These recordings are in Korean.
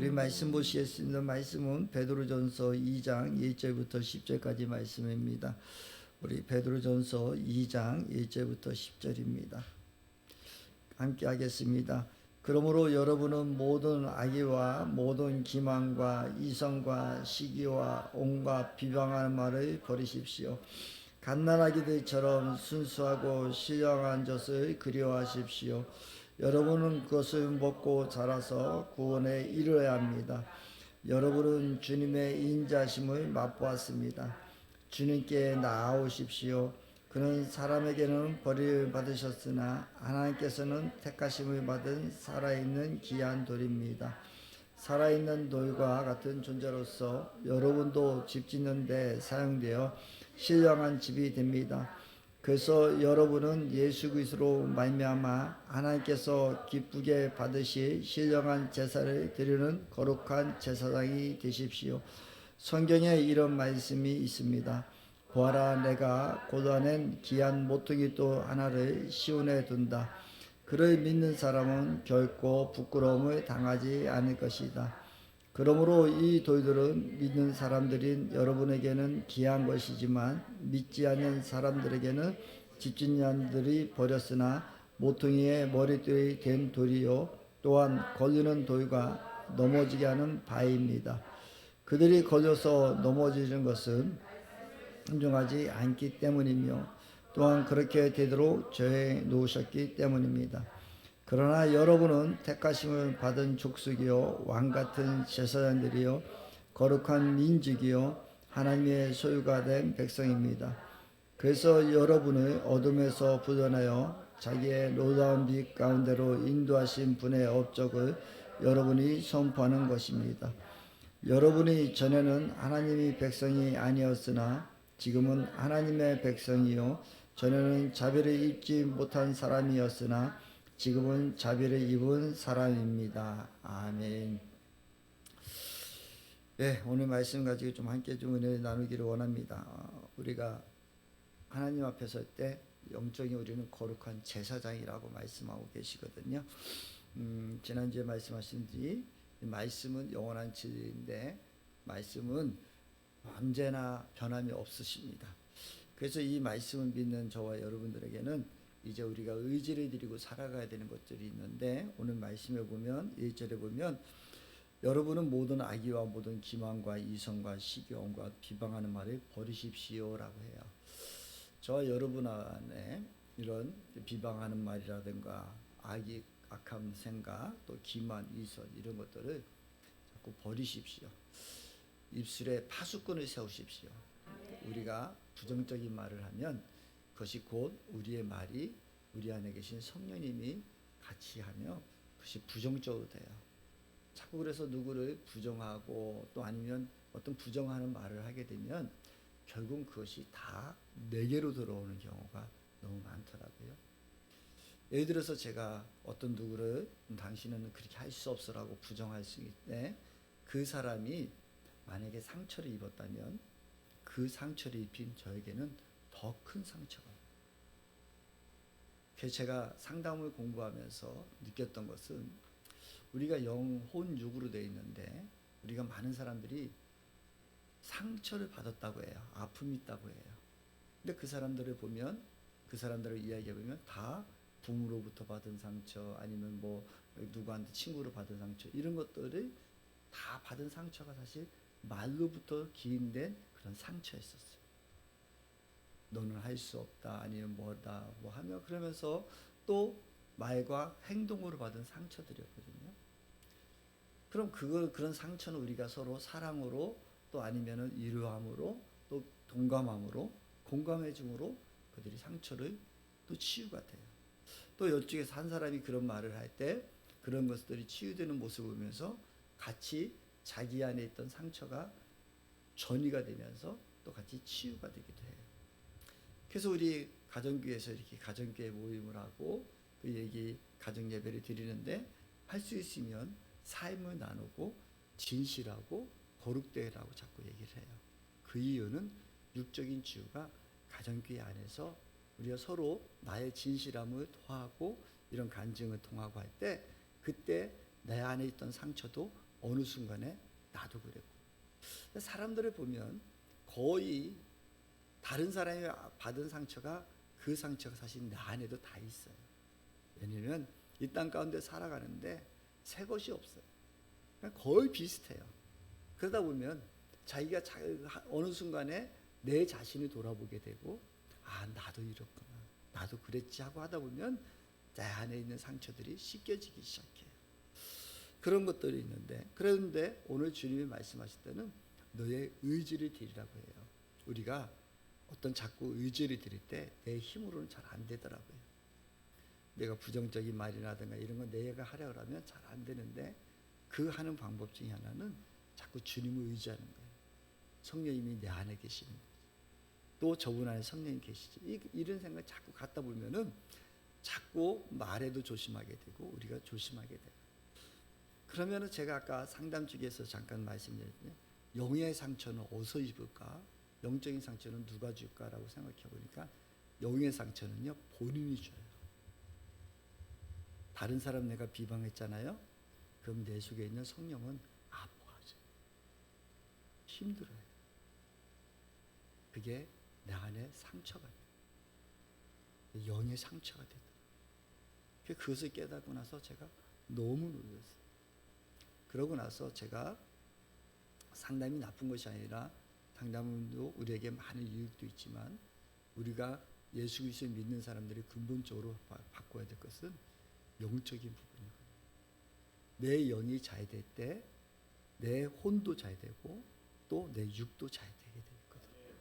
우리 말씀 보시겠습니다. 말씀은 베드로전서 2장 1절부터 10절까지 말씀입니다. 우리 베드로전서 2장 1절부터 10절입니다. 함께 하겠습니다. 그러므로 여러분은 모든 악의와 모든 기만과 이성과 시기와 온갖 비방하는 말을 버리십시오. 갓난아기들처럼 순수하고 신령한 젖을 그리워하십시오. 여러분은 그것을 먹고 자라서 구원에 이르러야 합니다. 여러분은 주님의 인자심을 맛보았습니다. 주님께 나아오십시오. 그는 사람에게는 벌을 받으셨으나 하나님께서는 택하심을 받은 살아있는 귀한 돌입니다. 살아있는 돌과 같은 존재로서 여러분도 집 짓는 데 사용되어 신령한 집이 됩니다. 그래서 여러분은 예수 그리스도로 말미암아 하나님께서 기쁘게 받으실 신령한 제사를 드리는 거룩한 제사장이 되십시오. 성경에 이런 말씀이 있습니다. 보아라, 내가 고다낸 귀한 모퉁이 또 하나를 시온에 둔다. 그를 믿는 사람은 결코 부끄러움을 당하지 않을 것이다. 그러므로 이 돌들은 믿는 사람들인 여러분에게는 귀한 것이지만 믿지 않는 사람들에게는 집주인들이 버렸으나 모퉁이의 머리띠이 된 돌이요 또한 걸리는 돌과 넘어지게 하는 바위입니다. 그들이 걸려서 넘어지는 것은 순종하지 않기 때문이며 또한 그렇게 되도록 정해 놓으셨기 때문입니다. 그러나 여러분은 택하심을 받은 족속이요 왕같은 제사장들이요 거룩한 민족이요 하나님의 소유가 된 백성입니다. 그래서 여러분을 어둠에서 부전하여 자기의 놀라운 빛 가운데로 인도하신 분의 업적을 여러분이 선포하는 것입니다. 여러분이 전에는 하나님의 백성이 아니었으나 지금은 하나님의 백성이요 전에는 자비를 입지 못한 사람이었으나 지금은 자비를 입은 사람입니다. 아멘. 네, 오늘 말씀 가지고 좀 함께 좀 은혜를 나누기를 원합니다. 우리가 하나님 앞에 설 때 영적인 우리는 거룩한 제사장이라고 말씀하고 계시거든요. 지난주에 말씀하신 지 말씀은 영원한 진리인데 말씀은 언제나 변함이 없으십니다. 그래서 이 말씀을 믿는 저와 여러분들에게는 이제 우리가 의지를 드리고 살아가야 되는 것들이 있는데 오늘 말씀에 보면 1절에 보면 여러분은 모든 악의와 모든 기만과 이성과 시기와 비방하는 말을 버리십시오라고 해요. 저와 여러분 안에 이런 비방하는 말이라든가 악한 생각 또 기만 이성 이런 것들을 자꾸 버리십시오. 입술에 파수꾼을 세우십시오. 우리가 부정적인 말을 하면 그것이 곧 우리의 말이 우리 안에 계신 성령님이 같이 하며 그것이 부정적으로 돼요. 자꾸 그래서 누구를 부정하고 또 아니면 어떤 부정하는 말을 하게 되면 결국 그것이 다 내게로 들어오는 경우가 너무 많더라고요. 예를 들어서 제가 어떤 누구를 당신은 그렇게 할 수 없어라고 부정할 수 있는데 그 사람이 만약에 상처를 입었다면 그 상처를 입힌 저에게는 더 큰 상처가. 그래서 제가 상담을 공부하면서 느꼈던 것은 우리가 영혼 육으로 되어 있는데 우리가 많은 사람들이 상처를 받았다고 해요. 아픔이 있다고 해요. 근데 그 사람들을 보면 그 사람들을 이야기해 보면 다 부모로부터 받은 상처 아니면 뭐 누구한테 친구로 받은 상처 이런 것들을 다 받은 상처가 사실 말로부터 기인된 그런 상처였었어요. 너는 할 수 없다 아니면 뭐다 뭐 하며 그러면서 또 말과 행동으로 받은 상처들이었거든요. 그럼 그런 상처는 우리가 서로 사랑으로 또 아니면은 이루함으로 또 동감함으로 공감해 줌으로 그들이 상처를 또 치유가 돼요. 또 이쪽에서 한 사람이 그런 말을 할 때 그런 것들이 치유되는 모습을 보면서 같이 자기 안에 있던 상처가 전이가 되면서 또 같이 치유가 되기도 해요. 그래서 우리 가정교회에서 이렇게 가정교회 모임을 하고 그 얘기 가정 예배를 드리는데 할 수 있으면 삶을 나누고 진실하고 거룩되라고 자꾸 얘기를 해요. 그 이유는 육적인 치유가 가정교회 안에서 우리가 서로 나의 진실함을 토하고 이런 간증을 통하고 할 때 그때 내 안에 있던 상처도 어느 순간에 나도 그랬고. 사람들을 보면 거의 다른 사람이 받은 상처가 그 상처가 사실 내 안에도 다 있어요. 왜냐면 이 땅 가운데 살아가는데 새 것이 없어요. 거의 비슷해요. 그러다 보면 자기가 어느 순간에 내 자신을 돌아보게 되고, 아, 나도 이렇구나, 나도 그랬지 하고 하다 보면 내 안에 있는 상처들이 씻겨지기 시작해요. 그런 것들이 있는데, 그런데 오늘 주님이 말씀하실 때는 너의 의지를 드리라고 해요. 우리가 어떤 자꾸 의지를 드릴 때 내 힘으로는 잘 안 되더라고요. 내가 부정적인 말이라든가 이런 거 내가 하려고 하면 잘 안 되는데, 그 하는 방법 중에 하나는 자꾸 주님을 의지하는 거예요. 성령님이 내 안에 계시는 거예요. 또 저분 안에 성령이 계시지. 이런 생각 자꾸 갖다 보면은 자꾸 말에도 조심하게 되고 우리가 조심하게 돼요. 그러면은 제가 아까 상담 중에서 잠깐 말씀드렸는데, 영의 상처는 어디서 입을까? 영적인 상처는 누가 줄까라고 생각해 보니까 영의 상처는요, 본인이 줘요. 다른 사람 내가 비방했잖아요. 그럼 내 속에 있는 성령은 아파하죠. 힘들어요. 그게 내 안에 상처가 돼요. 영의 상처가 되더라고요. 그것을 깨닫고 나서 제가 너무 놀랐어요. 그러고 나서 제가 상담이 나쁜 것이 아니라, 상담도 우리에게 많은 유익도 있지만 우리가 예수 그리스도를 믿는 사람들이 근본적으로 바꿔야 될 것은 영적인 부분이거든요. 내 영이 잘 될 때 내 혼도 잘 되고 또 내 육도 잘 되게 되거든요.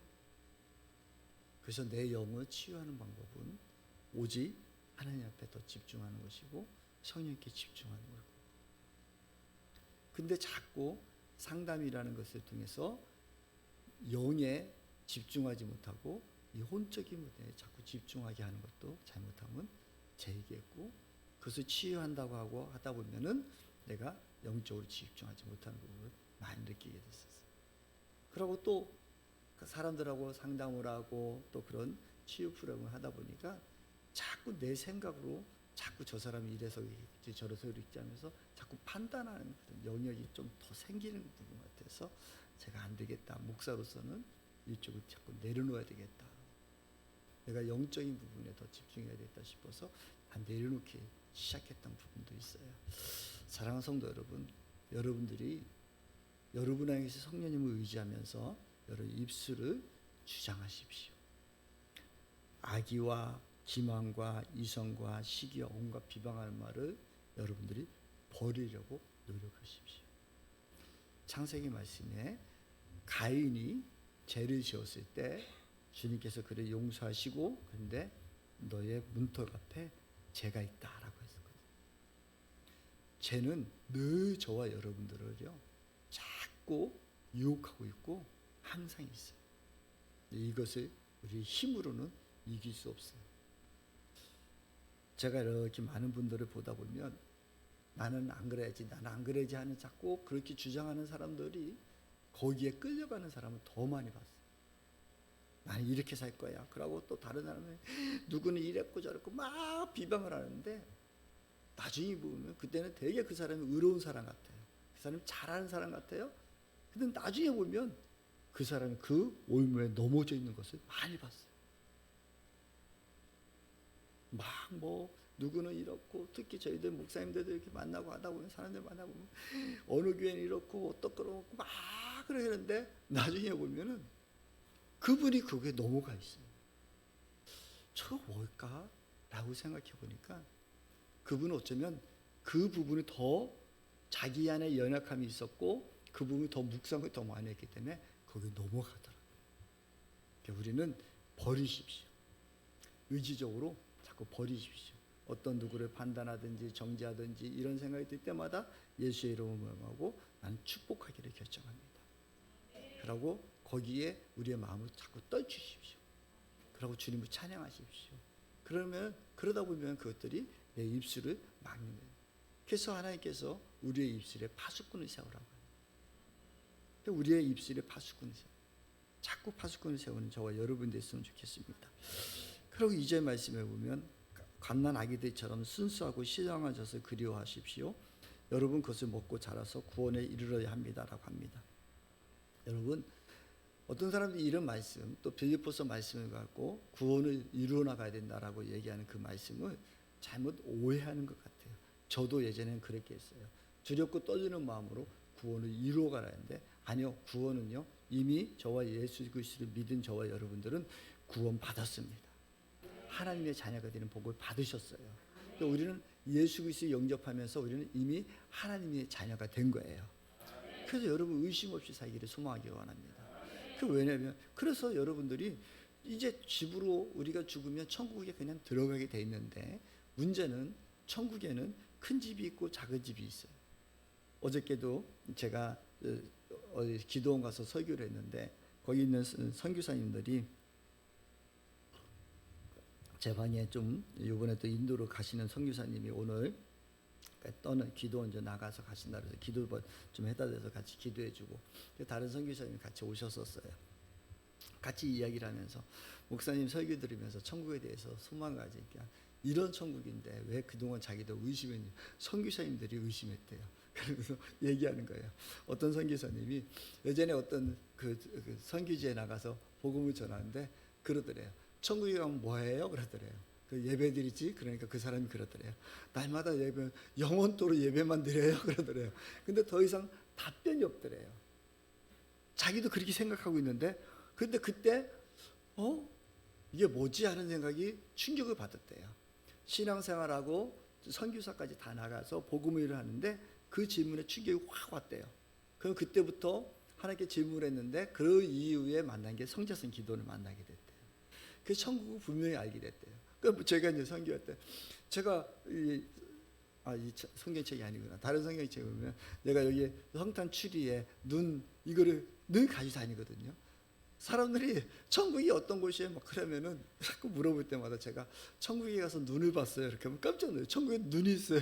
그래서 내 영을 치유하는 방법은 오직 하나님 앞에 더 집중하는 것이고 성령께 집중하는 거고. 근데 자꾸 상담이라는 것을 통해서 영에 집중하지 못하고 이 혼적인 문제에 자꾸 집중하게 하는 것도 잘못하면 죄이겠고, 그것을 치유한다고 하고 하다 보면은 내가 영적으로 집중하지 못하는 부분을 많이 느끼게 됐었어요. 그리고 또 사람들하고 상담을 하고 또 그런 치유 프로그램을 하다 보니까 자꾸 내 생각으로 자꾸 저 사람이 이래서 그랬지 저래서 그랬지 하면서 자꾸 판단하는 그런 영역이 좀 더 생기는 부분 같아서 제가 안 되겠다. 목사로서는 이쪽을 자꾸 내려놓아야 되겠다. 내가 영적인 부분에 더 집중해야 되겠다 싶어서 내려놓기 시작했던 부분도 있어요. 사랑하는 성도 여러분, 여러분들이 여러분 안에 계신 성령님을 의지하면서 여러분 입술을 주장하십시오. 악의와 기만과 이성과 시기와 온갖 비방하는 말을 여러분들이 버리려고 노력하십시오. 창세기 말씀에 가인이 죄를 지었을 때 주님께서 그를 용서하시고, 그런데 너의 문턱 앞에 죄가 있다라고 했었거든요. 죄는 늘 저와 여러분들을요 자꾸 유혹하고 있고 항상 있어요. 이것을 우리 힘으로는 이길 수 없어요. 제가 이렇게 많은 분들을 보다 보면 나는 안 그래야지, 나는 안 그래야지 하는 자꾸 그렇게 주장하는 사람들이 거기에 끌려가는 사람을 더 많이 봤어요. 나는 이렇게 살 거야. 그러고 또 다른 사람은 누구는 이랬고 저랬고 막 비방을 하는데, 나중에 보면 그때는 되게 그 사람이 의로운 사람 같아요. 그 사람이 잘하는 사람 같아요. 근데 나중에 보면 그 사람이 그 올무에 넘어져 있는 것을 많이 봤어요. 막 뭐 누구는 이렇고, 특히 저희들 목사님들도 이렇게 만나고 하다 보면 사람들 만나고 보면 어느 교회는 이렇고 어떻고 막 그러는데 나중에 보면은 그분이 거기에 넘어가 있어요. 저거 뭘까? 라고 생각해 보니까 그분은 어쩌면 그 부분이 더 자기 안에 연약함이 있었고 그 부분이 더 묵상을 더 많이 했기 때문에 거기에 넘어가더라고요. 그러니까 우리는 버리십시오. 의지적으로 자꾸 버리십시오. 어떤 누구를 판단하든지 정죄하든지 이런 생각이 들 때마다 예수의 이름을 명하고 나는 축복하기를 결정합니다. 그러고 거기에 우리의 마음을 자꾸 떨주십시오. 그러고 주님을 찬양하십시오. 그러다 보면 그것들이 내 입술을 막는 거예요. 그래서 하나님께서 우리의 입술에 파수꾼을 세우라고 해요. 우리의 입술에 파수꾼을 세워. 자꾸 파수꾼을 세우는 저와 여러분 됐으면 좋겠습니다. 그리고 2절 말씀에 보면 갓난 아기들처럼 순수하고 신령한 젖을 그리워하십시오. 여러분 그것을 먹고 자라서 구원에 이르러야 합니다라고 합니다. 여러분 어떤 사람들이 이런 말씀 또 빌립보서 말씀을 갖고 구원을 이루어 나가야 된다라고 얘기하는 그 말씀을 잘못 오해하는 것 같아요. 저도 예전에는 그렇게 했어요. 두렵고 떨리는 마음으로 구원을 이루어 가라 했는데 아니요. 구원은요. 이미 저와 예수 그리스도를 믿은 저와 여러분들은 구원 받았습니다. 하나님의 자녀가 되는 복을 받으셨어요. 우리는 예수 그리스도 영접하면서 우리는 이미 하나님의 자녀가 된 거예요. 그래서 여러분 의심 없이 살기를 소망하기 원합니다. 왜냐하면 그래서 여러분들이 이제 집으로 우리가 죽으면 천국에 그냥 들어가게 돼 있는데 문제는 천국에는 큰 집이 있고 작은 집이 있어요. 어저께도 제가 기도원 가서 설교를 했는데 거기 있는 선교사님들이 제 방에 좀 이번에 또 인도로 가시는 선교사님이 오늘 떠는 기도원 나가서 가신다 그래서 기도 좀 해다 대서 같이 기도해주고 다른 선교사님이 같이 오셨었어요. 같이 이야기를 하면서 목사님 설교 들으면서 천국에 대해서 소망을 가지니까 이런 천국인데 왜 그동안 자기도 의심했냐. 선교사님들이 의심했대요. 그래서 얘기하는 거예요. 어떤 선교사님이 예전에 어떤 그 선교지에 나가서 복음을 전하는데 그러더래요. 천국에 가면 뭐해요? 그러더래요. 그 예배 드리지? 그러니까 그 사람이 그러더래요. 날마다 예배, 영원토록 예배만 드려요? 그러더래요. 근데 더 이상 답변이 없더래요. 자기도 그렇게 생각하고 있는데 근데 그때 이게 뭐지? 하는 생각이 충격을 받았대요. 신앙생활하고 선교사까지 다 나가서 복음을 하는데 그 질문에 충격이 확 왔대요. 그럼 그때부터 하나님께 질문을 했는데 그 이후에 만난 게 성자성 기도를 만나게 됐대요. 그 천국을 분명히 알게 됐대요. 그러니까 제가 이제 선교할 때 제가 이 성경책이 아니구나. 다른 성경책에 보면 내가 여기 성탄 추리에 눈 이거를 늘 가지고 다니거든요. 사람들이 천국이 어떤 곳이에요? 막 그러면은 자꾸 물어볼 때마다 제가 천국에 가서 눈을 봤어요. 이렇게 하면 깜짝 놀라요. 천국에 눈이 있어요?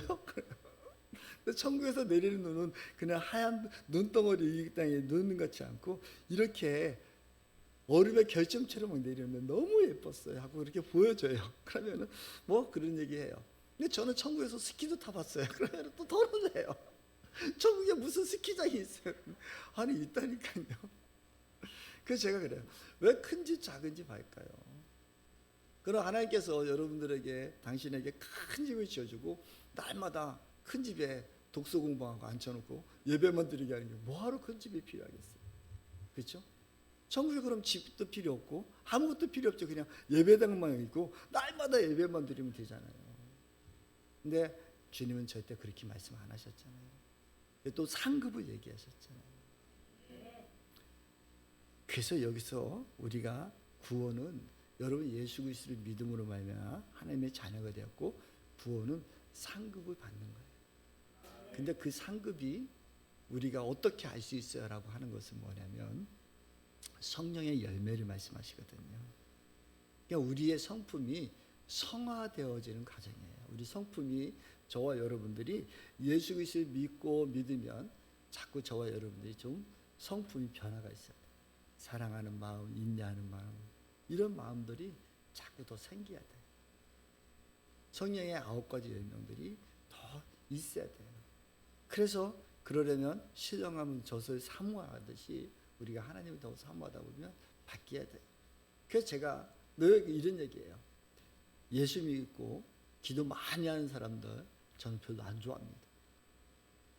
근데 천국에서 내리는 눈은 그냥 하얀 눈덩어리 이 땅에 눈 같지 않고 이렇게 얼음의 결정체로 막 내리는데 너무 예뻤어요 하고 이렇게 보여줘요. 그러면은 뭐 그런 얘기해요. 근데 저는 천국에서 스키도 타봤어요. 그러면 또 덜어내요. 천국에 무슨 스키장이 있어요? 아니 있다니까요. 그래서 제가 그래요. 왜 큰지 작은지 할까요? 그럼 하나님께서 여러분들에게 당신에게 큰 집을 지어주고 날마다 큰 집에 독서 공부하고 앉혀놓고 예배만 드리게 하는 게 뭐하러 큰 집이 필요하겠어요? 그렇죠? 천국에 그럼 집도 필요 없고 아무것도 필요 없죠. 그냥 예배당만 있고 날마다 예배만 드리면 되잖아요. 근데 주님은 절대 그렇게 말씀 안 하셨잖아요. 또 상급을 얘기하셨잖아요. 그래서 여기서 우리가 구원은 여러분 예수 그리스도를 믿음으로 말미암아 하나님의 자녀가 되었고 구원은 상급을 받는 거예요. 근데 그 상급이 우리가 어떻게 알 수 있어요라고 하는 것은 뭐냐면 성령의 열매를 말씀하시거든요. 그러니까 우리의 성품이 성화되어지는 과정이에요. 우리 성품이 저와 여러분들이 예수 그리스도를 믿고 믿으면 자꾸 저와 여러분들이 좀 성품이 변화가 있어요. 사랑하는 마음, 인내하는 마음 이런 마음들이 자꾸 더 생겨야 돼요. 성령의 9가지 열명들이 더 있어야 돼요. 그래서 그러려면 신령하면 젖을 사모하듯이 우리가 하나님을 더 사모하다 보면 바뀌어야 돼요. 그래서 제가 늘 이런 얘기예요. 예수 믿고 기도 많이 하는 사람들 저는 별로 안 좋아합니다.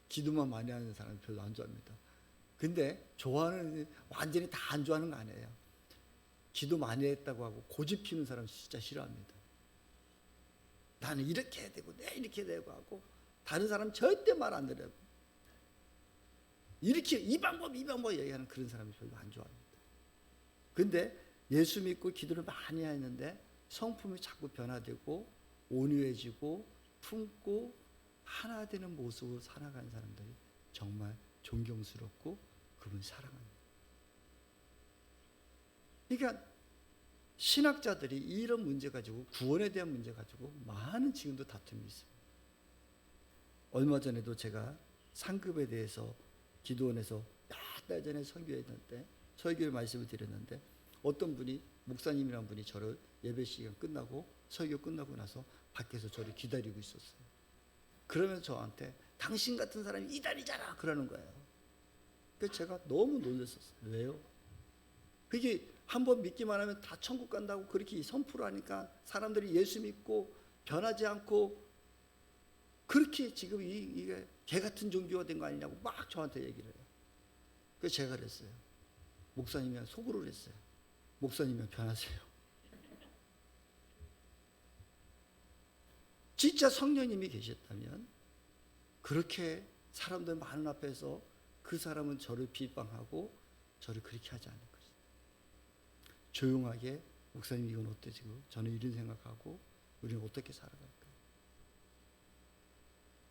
기도만 많이 하는 사람 별로 안 좋아합니다. 근데 좋아하는 완전히 다 안 좋아하는 거 아니에요. 기도 많이 했다고 하고 고집 피우는 사람 진짜 싫어합니다. 나는 이렇게 해야 되고 내 이렇게 해야 되고 하고 다른 사람 절대 말 안 들어요. 이렇게 이 방법 얘기하는 그런 사람이 별로 안 좋아합니다. 근데 예수 믿고 기도를 많이 했는데 성품이 자꾸 변화되고 온유해지고 품고 하나 되는 모습으로 살아가는 사람들이 정말 존경스럽고 그분 사랑합니다. 그러니까 신학자들이 이런 문제 가지고 구원에 대한 문제 가지고 많은 지금도 다툼이 있습니다. 얼마 전에도 제가 상급에 대해서 기도원에서 몇 달 전에 설교했는데 설교의 말씀을 드렸는데 어떤 분이 목사님이란 분이 저를 예배 시간 끝나고 설교 끝나고 나서 밖에서 저를 기다리고 있었어요. 그러면서 저한테 당신 같은 사람이 이단이잖아 그러는 거예요. 그래서 제가 너무 놀랐었어요. 왜요? 그게 한번 믿기만 하면 다 천국 간다고 그렇게 선포를 하니까 사람들이 예수 믿고 변하지 않고 그렇게 지금 이게 개 같은 종교가 된 거 아니냐고 막 저한테 얘기를 해요. 그래서 제가 그랬어요. 목사님이 속으로 그랬어요. 목사님이 변하세요. 진짜 성령님이 계셨다면 그렇게 사람들 많은 앞에서 그 사람은 저를 비방하고 저를 그렇게 하지 않을 것이다. 조용하게 목사님 이건 어떠시고 저는 이런 생각하고 우리는 어떻게 살아갈까?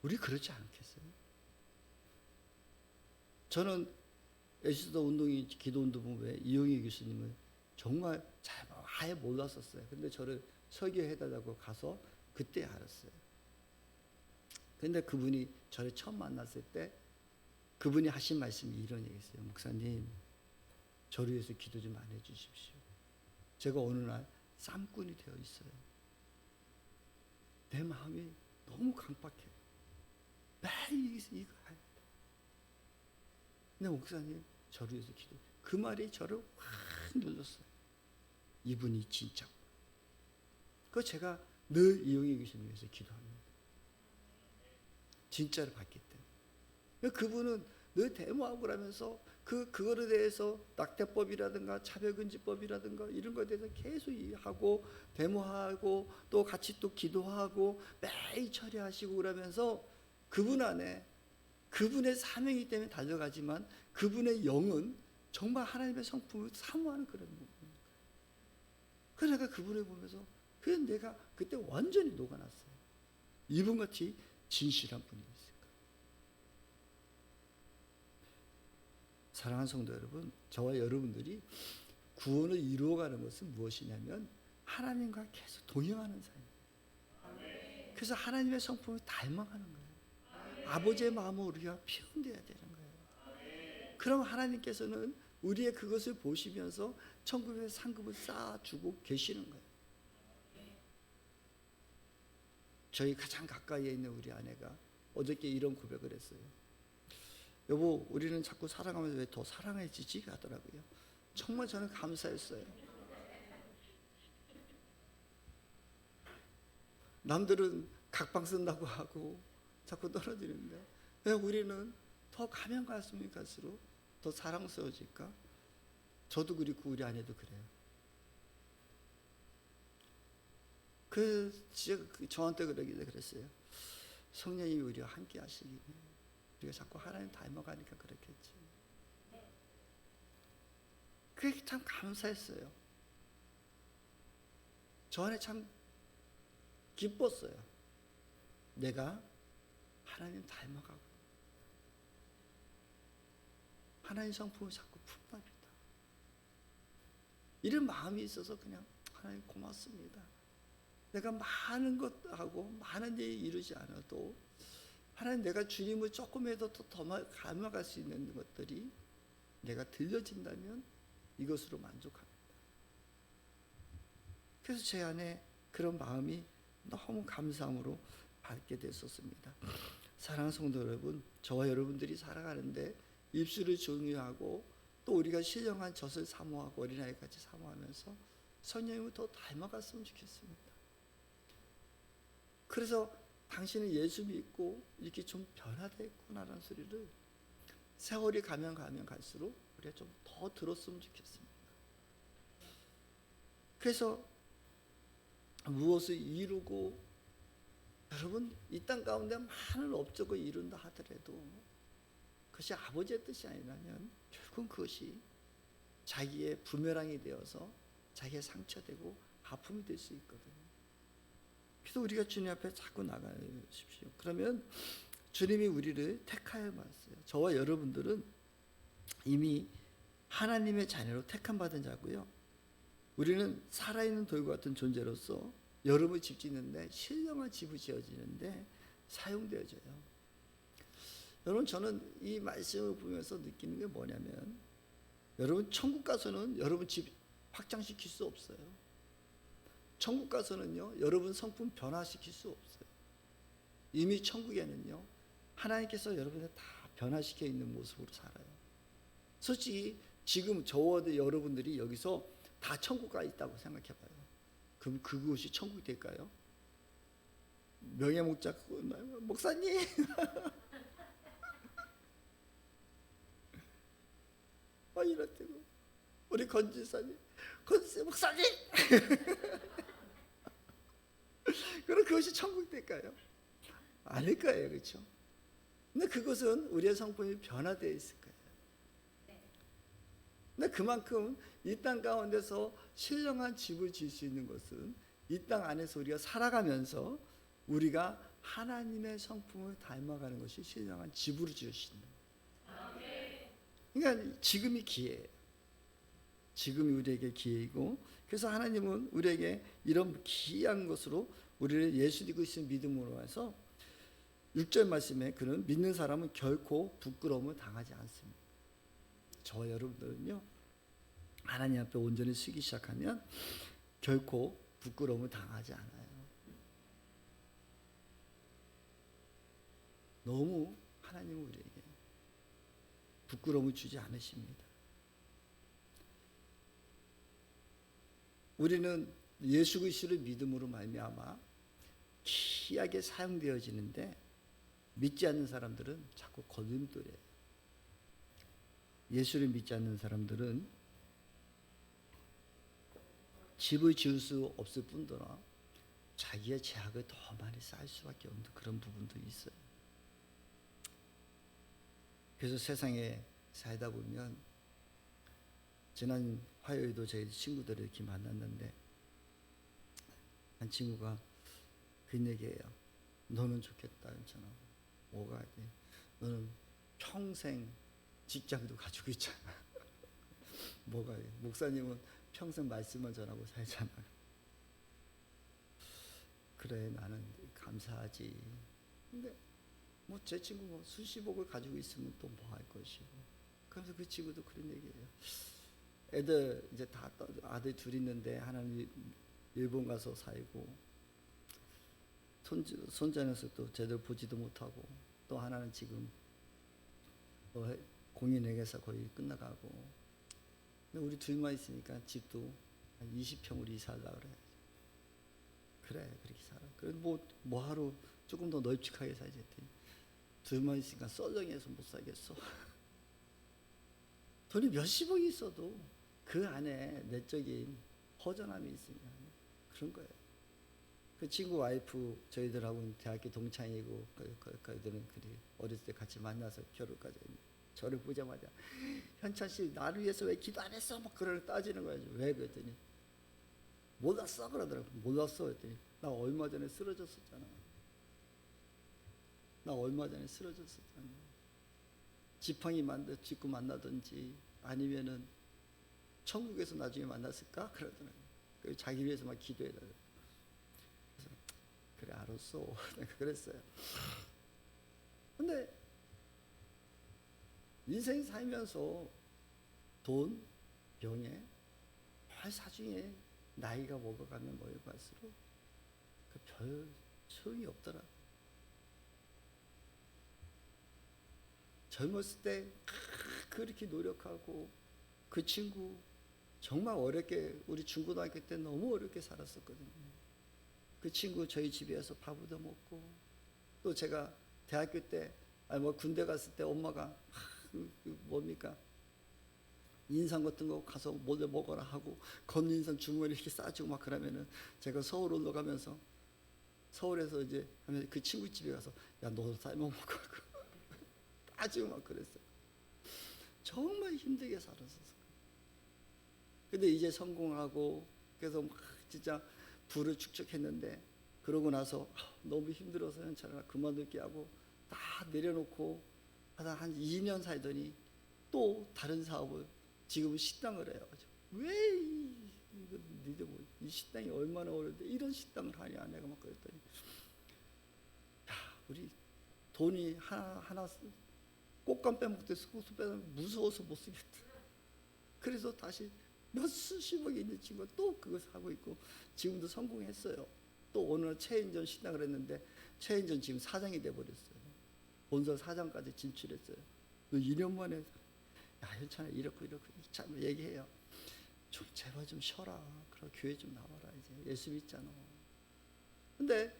우리 그렇지 않겠어요? 저는 에스더 운동이 기도운동부에 이용희 교수님을 정말 잘 아예 몰랐었어요. 근데 저를 설교해달라고 가서 그때 알았어요. 근데 그분이 저를 처음 만났을 때 그분이 하신 말씀이 이런 얘기였어요. 목사님, 저를 위해서 기도 좀 안 해주십시오. 제가 어느 날 쌈꾼이 되어 있어요. 내 마음이 너무 강박해요. 매일 이거 해야 돼. 근데 목사님, 저를 위해서 기도. 그 말이 저를 확 눌렀어요. 이분이 진짜. 그래서 제가 늘 이용희 교수님 위해서 기도합니다. 진짜를 받기 때문에. 그분은 늘 데모하고 그러면서 그거에 대해서 낙태법이라든가 차별금지법이라든가 이런 거에 대해서 계속 하고 데모하고 또 같이 또 기도하고 매일 처리하시고 그러면서 그분 안에 그분의 사명이기 때문에 달려가지만 그분의 영은 정말 하나님의 성품을 사모하는 그런 부분입니다. 그래서 내가 그분을 보면서 그래서 내가 그때 완전히 녹아났어요. 이분같이 진실한 분이 있을까? 사랑하는 성도 여러분, 저와 여러분들이 구원을 이루어가는 것은 무엇이냐면 하나님과 계속 동행하는 삶이에요. 그래서 하나님의 성품을 닮아가는 거예요. 아버지의 마음을 우리가 표현돼야 되는 거예요. 그럼 하나님께서는 우리의 그것을 보시면서 천국의 상급을 쌓아주고 계시는 거예요. 저희 가장 가까이에 있는 우리 아내가 어저께 이런 고백을 했어요. 여보, 우리는 자꾸 사랑하면서 왜 더 사랑해지지? 하더라고요. 정말 저는 감사했어요. 남들은 각방 쓴다고 하고 자꾸 떨어지는데 왜 우리는 더 가면 갈수록 더 사랑스러워질까? 저도 그렇고 우리 아내도 그래요. 저한테 그랬어요. 성령님이 우리와 함께 하시기 우리가 자꾸 하나님 닮아가니까 그렇겠지. 그게 참 감사했어요. 저 안에 참 기뻤어요. 내가 하나님 닮아가고 하나님 성품을 자꾸 품답니다. 이런 마음이 있어서 그냥 하나님 고맙습니다. 내가 많은 것하고 많은 일이 이루지 않아도 하나님 내가 주님을 조금이라도 더 닮아갈 수 있는 것들이 내가 들려진다면 이것으로 만족합니다. 그래서 제 안에 그런 마음이 너무 감사함으로 받게 됐었습니다. 사랑하는 성도 여러분, 저와 여러분들이 살아가는데 입술을 정의하고 또 우리가 신령한 젖을 사모하고 어린아이같이 사모하면서 성령님을 더 닮아갔으면 좋겠습니다. 그래서 당신은 예수 믿고 이렇게 좀 변화됐구나라는 소리를 세월이 가면 갈수록 우리가 좀 더 들었으면 좋겠습니다. 그래서 무엇을 이루고 여러분 이 땅 가운데 많은 업적을 이룬다 하더라도 그것이 아버지의 뜻이 아니라면 결국은 그것이 자기의 부메랑이 되어서 자기의 상처되고 아픔이 될 수 있거든요. 그래서 우리가 주님 앞에 자꾸 나가십시오. 그러면 주님이 우리를 택하여 봤어요. 저와 여러분들은 이미 하나님의 자녀로 택함받은 자고요. 우리는 살아있는 돌과 같은 존재로서 여러분의 집 짓는데 신령한 집이 지어지는데 사용되어져요. 여러분 저는 이 말씀을 보면서 느끼는 게 뭐냐면 여러분 천국 가서는 여러분 집 확장시킬 수 없어요. 천국 가서는요 여러분 성품 변화시킬 수 없어요. 이미 천국에는요 하나님께서 여러분을 다 변화시켜 있는 모습으로 살아요. 솔직히 지금 저와 여러분들이 여기서 다 천국 가 있다고 생각해봐요. 그럼 그곳이 천국이 될까요? 명예목자 목사님 이렇다고 우리 건지사님 목사님 그럼 그것이 천국 될까요? 아닐 거예요. 그렇죠? 근데 그것은 우리의 성품이 변화되어 있을 거예요. 근데 그만큼 이 땅 가운데서 신령한 집을 지을 수 있는 것은 이 땅 안에서 우리가 살아가면서 우리가 하나님의 성품을 닮아가는 것이 신령한 집으로 지을 수 있는 거예요. 그러니까 지금이 기회예요. 지금이 우리에게 기회이고, 그래서 하나님은 우리에게 이런 귀한 것으로 우리를 예수 믿고 있는 믿음으로 해서 6절 말씀에 그는 믿는 사람은 결코 부끄러움을 당하지 않습니다. 저와 여러분들은요, 하나님 앞에 온전히 서기 시작하면 결코 부끄러움을 당하지 않아요. 너무 하나님은 우리에게 부끄러움을 주지 않으십니다. 우리는 예수 그리스도를 믿음으로 말미암아 귀하게 사용되어지는데 믿지 않는 사람들은 자꾸 걸림돌이에요. 예수를 믿지 않는 사람들은 집을 지을 수 없을 뿐더러 자기의 죄악을 더 많이 쌓을 수밖에 없는 그런 부분도 있어요. 그래서 세상에 살다 보면, 지난 화요일도 저희 친구들을 이렇게 만났는데 한 친구가 그런 얘기예요. 너는 좋겠다 괜찮아. 뭐가 돼? 너는 평생 직장도 가지고 있잖아. 뭐가 돼? 목사님은 평생 말씀만 전하고 살잖아요. 그래 나는 감사하지. 근데 뭐 제 친구 뭐 수십억을 가지고 있으면 또 뭐 할 것이고. 그래서 그 친구도 그런 얘기예요. 애들 이제 다 아들 둘 있는데 하나는 일본 가서 살고, 손자녀서 또 제대로 보지도 못하고, 또 하나는 지금 공인회계사 거의 끝나가고. 근데 우리 둘만 있으니까 집도 한 20평으로 이사하려고 그래. 그래 그렇게 살아. 그래 뭐 하루 조금 더 널찍하게 살지 했더니 둘만 있으니까 썰렁해서 못 살겠어. 돈이 몇십억이 있어도 그 안에 내적인 허전함이 있으면 그런 거예요. 그 친구 와이프 저희들하고는 대학교 동창이고, 그들은 어렸을 때 같이 만나서 결혼까지 했는데 저를 보자마자 현찬 씨 나를 위해서 왜 기도 안 했어? 막 그걸 따지는 거예요. 왜? 그랬더니 몰랐어 그러더라고. 몰랐어 그랬더니 나 얼마 전에 쓰러졌었잖아. 지팡이 짚고 만나든지 아니면은 천국에서 나중에 만났을까? 그러더라고요. 자기 위해서 막 기도해달라고. 그래서 그래 알았어. 내가 그랬어요. 근데 인생 살면서 돈, 병에 사중에 나이가 먹어가면 먹어갈수록 별 소용이 없더라. 젊었을 때 그렇게 노력하고, 그 친구 정말 어렵게, 우리 중고등학교 때 너무 어렵게 살았었거든요. 그 친구 저희 집에 와서 밥 얻어 먹고, 또 제가 대학교 때 군대 갔을 때 엄마가 뭡니까 인삼 같은 거 가서 몰래 먹어라 하고 건인삼 주머니 이렇게 싸주고 막 그러면은 제가 서울 올라가면서, 서울에서 이제 하면 그 친구 집에 가서 야 너 삶아 먹고 하고 따지고 막 그랬어요. 정말 힘들게 살았었어요. 근데 이제 성공하고 그래서 막 진짜 부를 축적했는데, 그러고 나서 너무 힘들어서 현찰을 그만둘게 하고 다 내려놓고 하다 한 2년 살더니 또 다른 사업을, 지금은 식당을 해요. 왜 이거 니들 이 식당이 얼마나 어려운데 이런 식당을 하냐 내가 막 그랬더니, 야 우리 돈이 하나 꽃감 빼먹을 때 소스 빼면 무서워서 못 쓰겠다. 그래서 다시 몇 수십억이 있는 친구가 또 그거 사고 있고 지금도 성공했어요. 또 오늘 최인전 식당을 했는데 최인전 지금 사장이 돼버렸어요. 본선 사장까지 진출했어요. 너 2년 만에 야 현찬아 이렇게 참 얘기해요. 좀 제발 좀 쉬어라. 그럼 교회 좀 나와라 이제 예수 믿잖아. 근데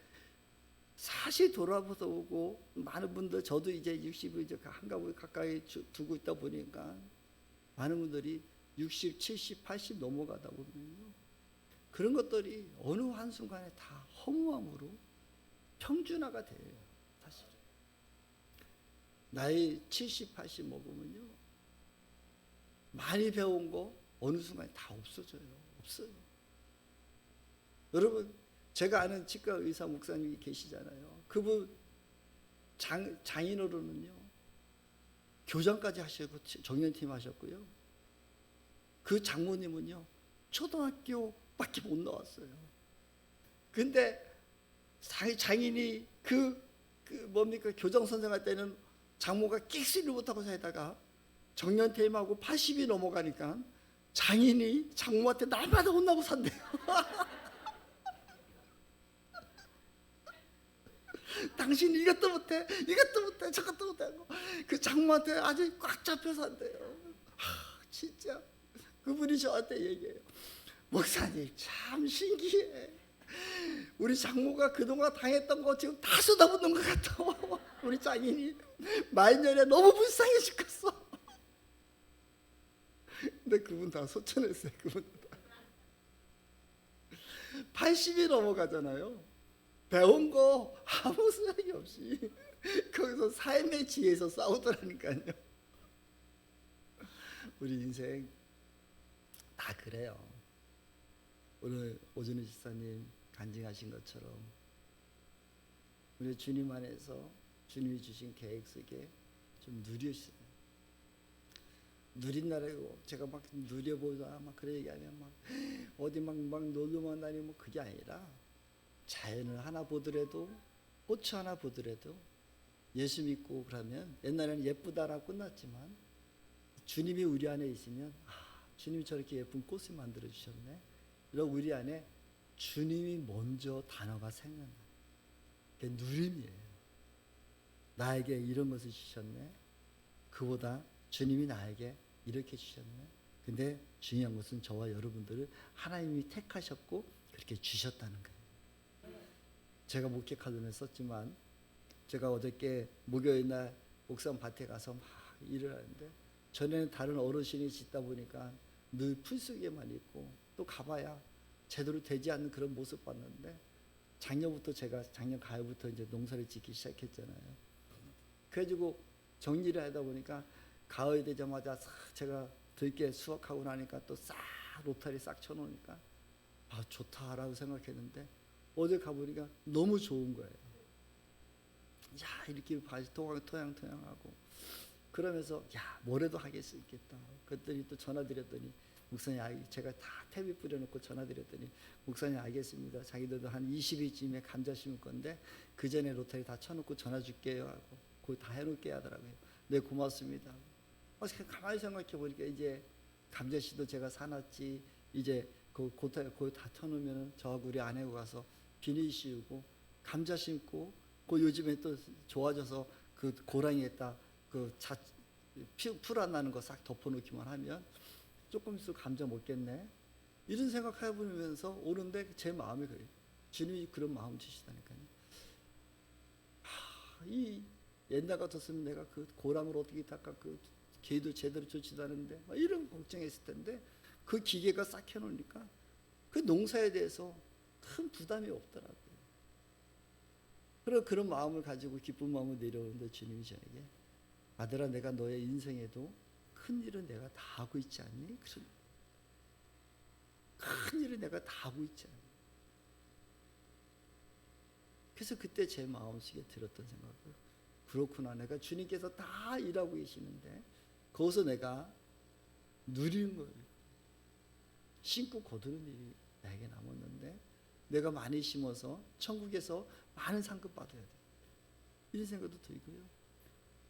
사실 돌아보서 오고 많은 분들 저도 이제 60을 이제 한가구에 가까이 두고 있다 보니까 많은 분들이 60, 70, 80 넘어가다 보면요 그런 것들이 어느 한순간에 다 허무함으로 평준화가 돼요. 사실 나이 70, 80 먹으면요 많이 배운 거 어느 순간에 다 없어져요. 없어요. 여러분 제가 아는 치과 의사 목사님이 계시잖아요. 그분 장인어른은요 교장까지 하시고 정년퇴임 하셨고요. 그 장모님은요 초등학교밖에 못 나왔어요. 근데 장인이 뭡니까 교장 선생할 때는 장모가 끽소리를 못하고 살다가 정년퇴임하고 80이 넘어가니까 장인이 장모한테 날마다 혼나고 산대요. 당신 이것도 못해 저것도 못하고 그 장모한테 아주 꽉 잡혀 산대요. 진짜 그분이 저한테 얘기해요. 목사님 참 신기해. 우리 장모가 그동안 당했던 거 지금 다 쏟아붓는 것 같아. 우리 장인이 말년에 너무 불쌍해 죽겠어. 근데 그분 다 소천했어요. 그분 다 80이 넘어가잖아요. 배운 거 아무 소용이 없이 거기서 삶의 지혜에서 싸우더라니까요. 우리 인생 다 그래요. 오늘 오준희 집사님 간증하신 것처럼 우리 주님 안에서 주님이 주신 계획 속에 좀 누리시는 누린 나라고 제가 막 누려보자 막 그런 얘기하면 막 어디 막 놀러만 다니면 그게 아니라 자연을 하나 보더라도 꽃 하나 보더라도 예수 믿고 그러면 옛날에는 예쁘다라고 끝났지만 주님이 우리 안에 있으면 주님이 저렇게 예쁜 꽃을 만들어 주셨네. 이러고 우리 안에 주님이 먼저 단어가 생각나. 그게 누림이에요. 나에게 이런 것을 주셨네. 그보다 주님이 나에게 이렇게 주셨네. 근데 중요한 것은 저와 여러분들을 하나님이 택하셨고 그렇게 주셨다는 거예요. 제가 목회 칼럼에 썼지만 제가 어저께 목요일 날 옥산 밭에 가서 막 일을 하는데 전에는 다른 어르신이 짓다 보니까 늘 풀숲에만 있고 또 가봐야 제대로 되지 않는 그런 모습 봤는데 작년부터 제가 작년 가을부터 이제 농사를 짓기 시작했잖아요. 그래가지고 정리를 하다 보니까 가을이 되자마자 제가 들깨 수확하고 나니까 또 싹 로타리 싹 쳐놓으니까 좋다라고 생각했는데 어제 가보니까 너무 좋은 거예요. 야 이렇게 토양토양하고 그러면서 야 뭐래도 하길 수 있겠다. 그랬더니 또 전화드렸더니 목사님 제가 다 탭에 뿌려놓고 전화드렸더니 목사님 알겠습니다. 자기들도 한 20일쯤에 감자 심을 건데 그 전에 로타리 다 쳐놓고 전화 줄게요 하고 거기 다 해놓게 하더라고요. 네 고맙습니다. 가만히 생각해 보니까 이제 감자 씨도 제가 사놨지 이제 거기 다 터놓으면 저하고 우리 아내가 가서 비닐 씌우고 감자 심고 요즘에 또 좋아져서 그 고랑이에다 풀 안 나는 거 싹 덮어놓기만 하면 조금 있으면 감자 먹겠네. 이런 생각 해보면서 오는데 제 마음이 그래요. 주님이 그런 마음 주시다니까요. 이 옛날 같았으면 내가 그 고랑을 어떻게 닦아 그 개도 제대로 좋지도 않은데 이런 걱정했을 텐데 그 기계가 싹 해놓으니까 그 농사에 대해서 큰 부담이 없더라고요. 그래서 그런 마음을 가지고 기쁜 마음을 내려오는데 주님이 저에게 아들아 내가 너의 인생에도 큰 일은 내가 다 하고 있지 않니? 큰 일을 내가 다 하고 있지 않니? 그래서 그때 제 마음속에 들었던 생각은 그렇구나. 내가 주님께서 다 일하고 계시는데 거기서 내가 누리는 거예요. 심고 거두는 일이 나에게 남았는데 내가 많이 심어서 천국에서 많은 상급 받아야 돼. 이런 생각도 들고요.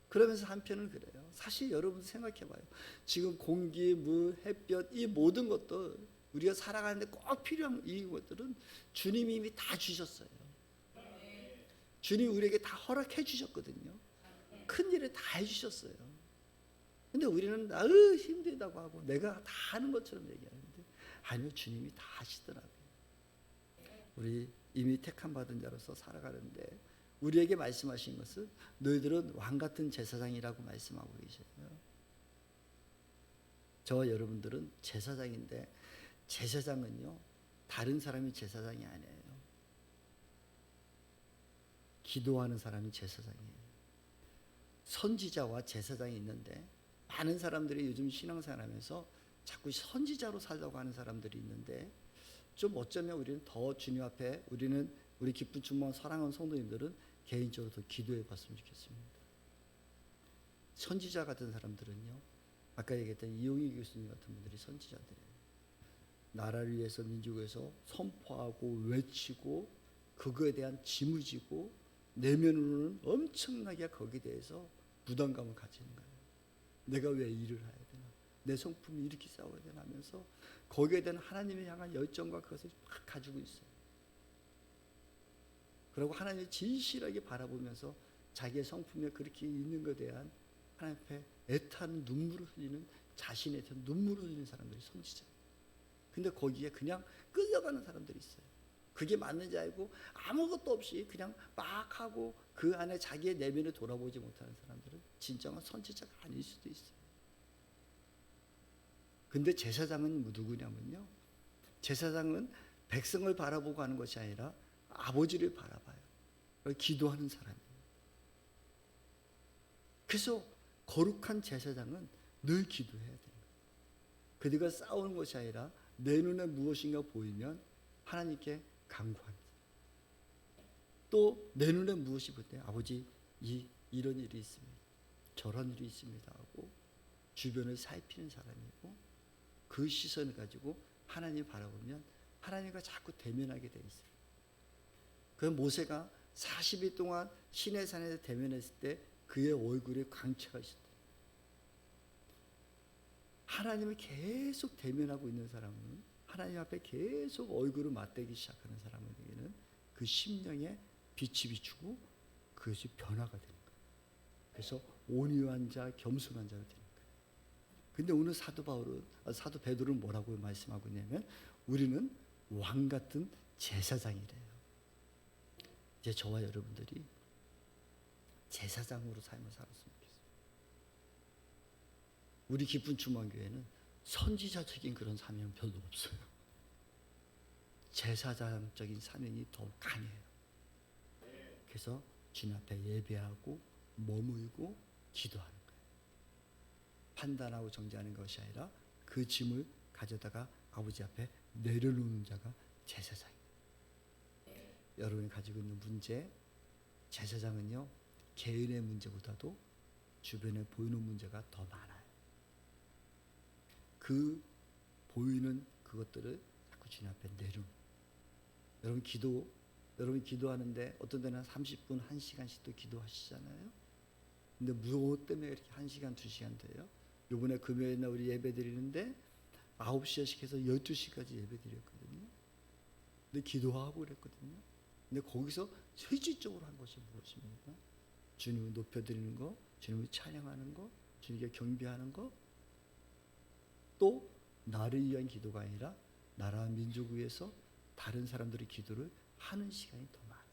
그러면서 한편은 그래요. 사실 여러분 생각해봐요. 지금 공기, 물, 햇볕 이 모든 것들 우리가 살아가는데 꼭 필요한 이 것들은 주님이 이미 다 주셨어요. 주님이 우리에게 다 허락해 주셨거든요. 큰 일을 다 해주셨어요. 근데 우리는 힘들다고 하고 내가 다 하는 것처럼 얘기하는데 아니요, 주님이 다 하시더라고요. 우리 이미 택함 받은 자로서 살아가는데 우리에게 말씀하신 것은 너희들은 왕같은 제사장이라고 말씀하고 계셔요. 저와 여러분들은 제사장인데 제사장은요 다른 사람이 제사장이 아니에요. 기도하는 사람이 제사장이에요. 선지자와 제사장이 있는데 많은 사람들이 요즘 신앙생활하면서 자꾸 선지자로 살려고 하는 사람들이 있는데 좀 어쩌면 우리는 더 주님 앞에 우리 기쁜 충만 사랑하는 성도님들은 개인적으로 더 기도해 봤으면 좋겠습니다. 선지자 같은 사람들은요 아까 얘기했던 이용희 교수님 같은 분들이 선지자들이에요. 나라를 위해서 민족을 위해서 선포하고 외치고 그거에 대한 짐을 지고 내면으로는 엄청나게 거기에 대해서 부담감을 가지는 거예요. 내가 왜 일을 해야 되나? 내 성품이 이렇게 싸워야 되나 하면서 거기에 대한 하나님을 향한 열정과 그것을 막 가지고 있어요. 그리고 하나님을 진실하게 바라보면서 자기의 성품에 그렇게 있는 것에 대한 하나님 앞에 애타는 눈물을 흘리는 자신에 대한 눈물을 흘리는 사람들이 선지자예요. 근데 거기에 그냥 끌려가는 사람들이 있어요. 그게 맞는지 알고 아무것도 없이 그냥 막 하고 그 안에 자기의 내면을 돌아보지 못하는 사람들은 진정한 선지자가 아닐 수도 있어요. 근데 제사장은 누구냐면요, 제사장은 백성을 바라보고 하는 것이 아니라 아버지를 바라봐요. 기도하는 사람이에요. 그래서 거룩한 제사장은 늘 기도해야 돼요. 그들과 싸우는 것이 아니라 내 눈에 무엇인가 보이면 하나님께 간구합니다. 또 내 눈에 무엇이 보일 때 아버지 이런 일이 있습니다. 저런 일이 있습니다 하고 주변을 살피는 사람이고 그 시선을 가지고 하나님 바라보면 하나님과 자꾸 대면하게 돼 있어요. 그 모세가 40일 동안 시내산에서 대면했을 때 그의 얼굴에 광채가 있었다. 하나님을 계속 대면하고 있는 사람은 하나님 앞에 계속 얼굴을 맞대기 시작하는 사람에게는 그 심령에 빛이 비추고 그것이 변화가 되는 거예요. 그래서 온유한 자, 겸손한 자가 되는 거예요. 근데 오늘 사도 베드로는 뭐라고 말씀하고 있냐면 우리는 왕 같은 제사장이래요. 이제 저와 여러분들이 제사장으로 삶을 살았으면 좋겠어요. 우리 기쁜 충만교회는 선지자적인 그런 사명은 별로 없어요. 제사장적인 사명이 더욱 강해요. 그래서 주님 앞에 예배하고 머물고 기도하는 거예요. 판단하고 정죄하는 것이 아니라 그 짐을 가져다가 아버지 앞에 내려놓는 자가 제사장이에요. 여러분이 가지고 있는 문제, 제사장은요 개인의 문제보다도 주변에 보이는 문제가 더 많아요. 그 보이는 그것들을 자꾸 주님 앞에 내려놓는. 여러분 기도하는데 어떤 데는 30분, 1시간씩 또 기도하시잖아요. 근데 무엇 때문에 이렇게 1시간, 2시간 돼요? 요번에 금요일날 우리 예배 드리는데 9시씩 해서 12시까지 예배 드렸거든요. 근데 기도하고 그랬거든요. 근데 거기서 실질적으로 한 것이 무엇입니까? 주님을 높여드리는 거, 주님을 찬양하는 거, 주님께 경배하는 거, 또 나를 위한 기도가 아니라 나라와 민족을 위해서 다른 사람들의 기도를 하는 시간이 더 많아요.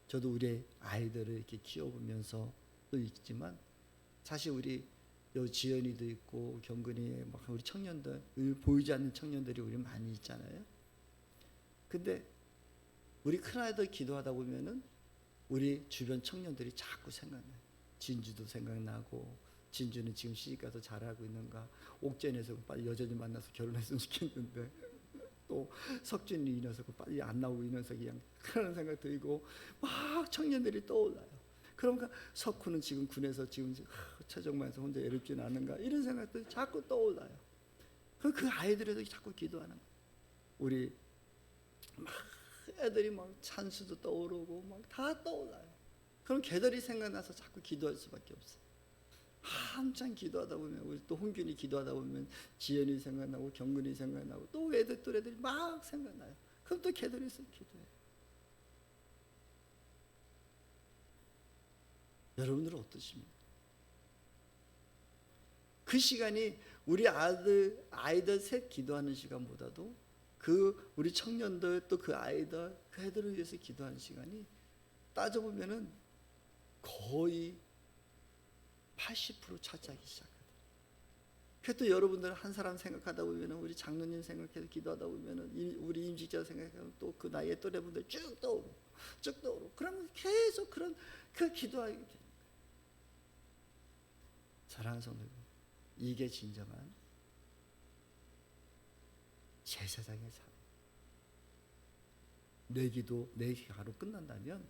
저도 우리 아이들을 이렇게 키워보면서 또 있지만 사실 우리 지연이도 있고 경근이 막 우리 청년들, 보이지 않는 청년들이 우리 많이 있잖아요. 근데 우리 큰아이들 기도하다 보면은 우리 주변 청년들이 자꾸 생각나요. 진주도 생각나고, 진주는 지금 시집가서 잘하고 있는가, 옥전에서 빨리 여전히 만나서 결혼했으면 좋겠는데, 또 석준이 이 녀석은 빨리 안 나오고 이 녀석이 그냥 그런 생각 들고 막 청년들이 떠올라요. 그러니까 석훈은 지금 군에서 지금 최정마에서 혼자 외롭지는 않은가 이런 생각들이 자꾸 떠올라요. 그 아이들에도 자꾸 기도하는 거예요. 우리 막 애들이 막 찬수도 떠오르고 막 다 떠올라요. 그럼 걔들이 생각나서 자꾸 기도할 수밖에 없어요. 한참 기도하다 보면 우리 또 홍균이 기도하다 보면 지연이 생각나고 경근이 생각나고 또 애들이 막 생각나요. 그럼 또 걔들이 기도해요. 여러분들은 어떠십니까? 그 시간이 우리 아이들 셋 기도하는 시간보다도 그 우리 청년들 또 그 아이들 그 애들을 위해서 기도하는 시간이 따져보면은 거의 80% 차지하기 시작하다. 그래도 여러분들 한 사람 생각하다 보면은 우리 장로님 생각해서 기도하다 보면은 우리 임직자 생각하면 또 그 나이의 또래분들 쭉 떠오르고 그러면 계속 그런 그 기도하게 됩니다. 사랑하는 성도 여러분, 이게 진정한 제사장의 삶. 내 기도 내 하루 끝난다면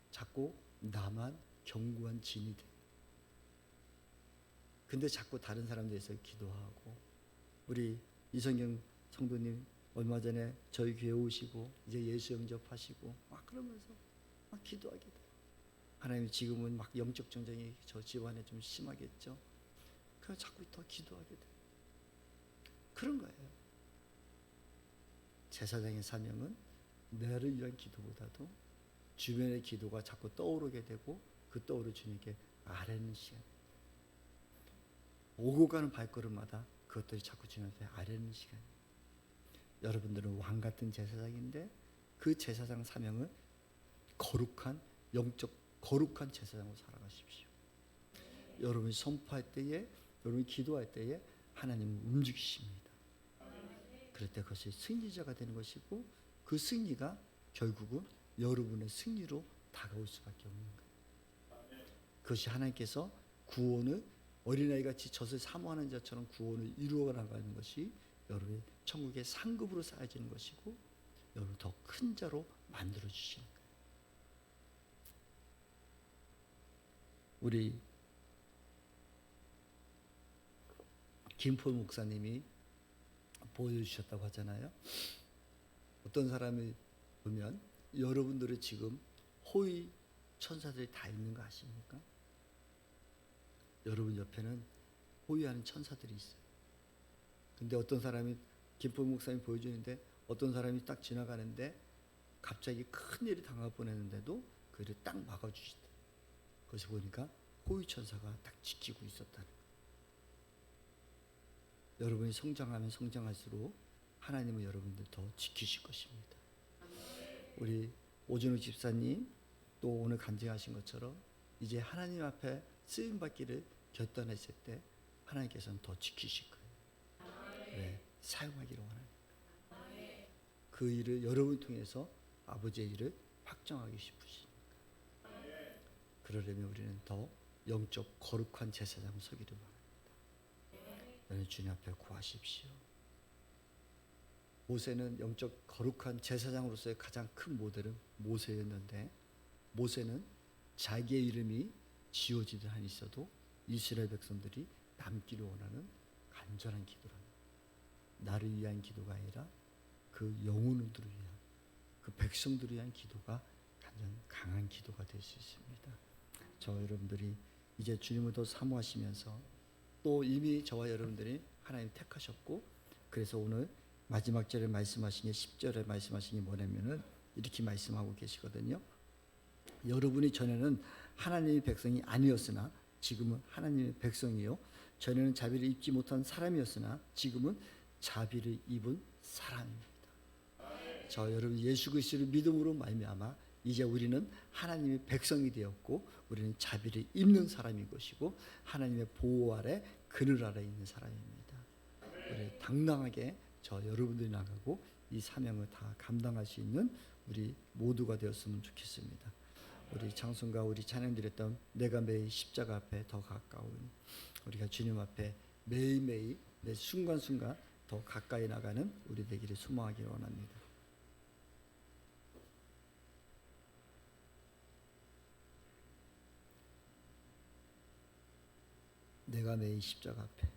자꾸 나만 견고한 진이 돼. 근데 자꾸 다른 사람들에 대해서 기도하고, 우리 이성경 성도님 얼마 전에 저희 교회 오시고 이제 예수 영접하시고 막 그러면서 막 기도하게 돼. 하나님 지금은 막 영적 전쟁이 저 집안에 좀 심하겠죠. 그래서 자꾸 더 기도하게 돼. 그런 거예요. 제사장의 사명은 나를 위한 기도보다도 주변의 기도가 자꾸 떠오르게 되고 그 떠오르 주님께 아뢰는 시간. 오고 가는 발걸음마다 그것들이 자꾸 주님한테 아뢰는 시간. 여러분들은 왕 같은 제사장인데 그 제사장 사명은 거룩한 영적 거룩한 제사장으로 살아가십시오. 여러분이 선포할 때에, 여러분이 기도할 때에 하나님은 움직이십니다. 그럴 때 그것이 승리자가 되는 것이고, 그 승리가 결국은 여러분의 승리로 다가올 수밖에 없는 거예요. 그것이 하나님께서 구원을 어린아이같이 젖을 사모하는 자처럼 구원을 이루어 나가는 것이 여러분의 천국의 상급으로 쌓여지는 것이고, 여러분 더 큰 자로 만들어 주시는 거예요. 우리 김포 목사님이 보여주셨다고 하잖아요. 어떤 사람이 보면 여러분들이 지금 호위 천사들이 다 있는 거 아십니까? 여러분 옆에는 호위하는 천사들이 있어요. 근데 어떤 사람이, 김포 목사님이 보여주는데 어떤 사람이 딱 지나가는데 갑자기 큰 일이 당할 뻔했는데도 그를 딱 막아주시대. 그것을 보니까 호위 천사가 딱 지키고 있었다는 거예요. 여러분이 성장하면 성장할수록 하나님은 여러분들 더 지키실 것입니다. 우리 오준욱 집사님 또 오늘 간증하신 것처럼 이제 하나님 앞에 쓰임 받기를 결단했을 때 하나님께서는 더 지키실 거예요. 왜? 사용하기를 원하니까. 그 일을 여러분 통해서 아버지의 일을 확정하기 싶으시니까. 그러려면 우리는 더 영적 거룩한 제사장 서기를 바랍니다. 여러분 주님 앞에 구하십시오. 모세는 영적 거룩한 제사장으로서의 가장 큰 모델은 모세였는데, 모세는 자기의 이름이 지어지듯 한 있어도 이스라엘 백성들이 남기를 원하는 간절한 기도를 합니다. 나를 위한 기도가 아니라 그 영혼들을 위한, 그 백성들을 위한 기도가 가장 강한 기도가 될 수 있습니다. 저 여러분들이 이제 주님을 더 사모하시면서, 또 이미 저와 여러분들이 하나님 택하셨고, 그래서 오늘 마지막 절에 말씀하신 게 10절에 말씀하신 게 뭐냐면은 이렇게 말씀하고 계시거든요. 여러분이 전에는 하나님의 백성이 아니었으나 지금은 하나님의 백성이요, 전에는 자비를 입지 못한 사람이었으나 지금은 자비를 입은 사람입니다. 저 여러분 예수 그리스도를 믿음으로 말미암아 이제 우리는 하나님의 백성이 되었고, 우리는 자비를 입는 사람인 것이고 하나님의 보호 아래 그늘 아래 있는 사람입니다. 우리 당당하게 저 여러분들이 나가고 이 사명을 다 감당할 수 있는 우리 모두가 되었으면 좋겠습니다. 우리 찬송가 우리 찬양 드렸던 내가 매일 십자가 앞에 더 가까운, 우리가 주님 앞에 매일매일 매 순간순간 더 가까이 나가는 우리 되기를 소망하기를 원합니다. 내가 매일 십자가 앞에